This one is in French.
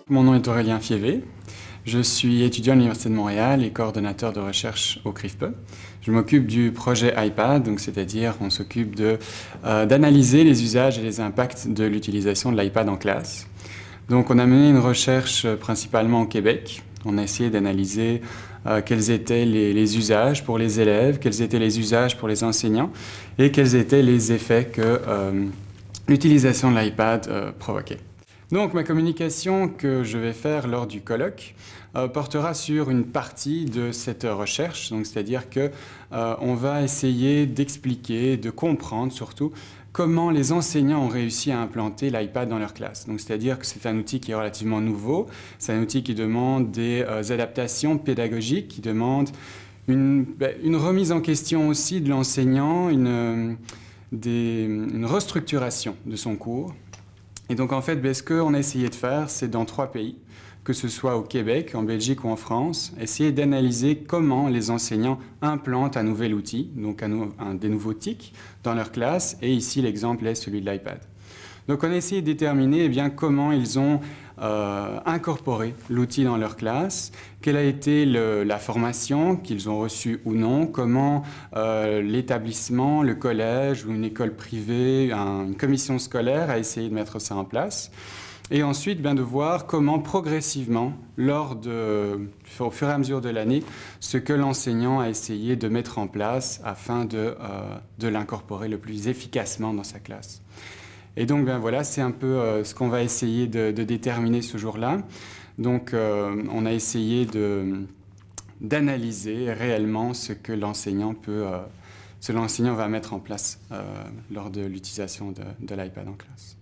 Mon nom est Aurélien Fievé, je suis étudiant à l'Université de Montréal et coordonnateur de recherche au CRIFPE. Je m'occupe du projet iPad, donc c'est-à-dire on s'occupe d'analyser les usages et les impacts de l'utilisation de l'iPad en classe. Donc on a mené une recherche principalement au Québec. On a essayé d'analyser quels étaient les usages pour les élèves, quels étaient les usages pour les enseignants et quels étaient les effets que l'utilisation de l'iPad provoquait. Donc ma communication que je vais faire lors du colloque portera sur une partie de cette recherche, c'est-à-dire qu'on va essayer d'expliquer, de comprendre surtout comment les enseignants ont réussi à implanter l'iPad dans leur classe. C'est-à-dire que c'est un outil qui est relativement nouveau, c'est un outil qui demande des adaptations pédagogiques, qui demande une remise en question aussi de l'enseignant, une restructuration de son cours. Et donc en fait, ce qu'on a essayé de faire, c'est dans 3 pays, que ce soit au Québec, en Belgique ou en France, essayer d'analyser comment les enseignants implantent un nouvel outil, donc des nouveaux TIC dans leur classe, et ici l'exemple est celui de l'iPad. Donc on a essayé de déterminer comment ils ont incorporé l'outil dans leur classe, quelle a été la formation qu'ils ont reçue ou non, comment l'établissement, le collège ou une école privée, une commission scolaire a essayé de mettre ça en place. Et ensuite, de voir comment progressivement, au fur et à mesure de l'année, ce que l'enseignant a essayé de mettre en place afin de l'incorporer le plus efficacement dans sa classe. Et donc, voilà, c'est un peu ce qu'on va essayer de déterminer ce jour-là. Donc, on a essayé d'analyser réellement ce que l'enseignant va mettre en place lors de l'utilisation de l'iPad en classe.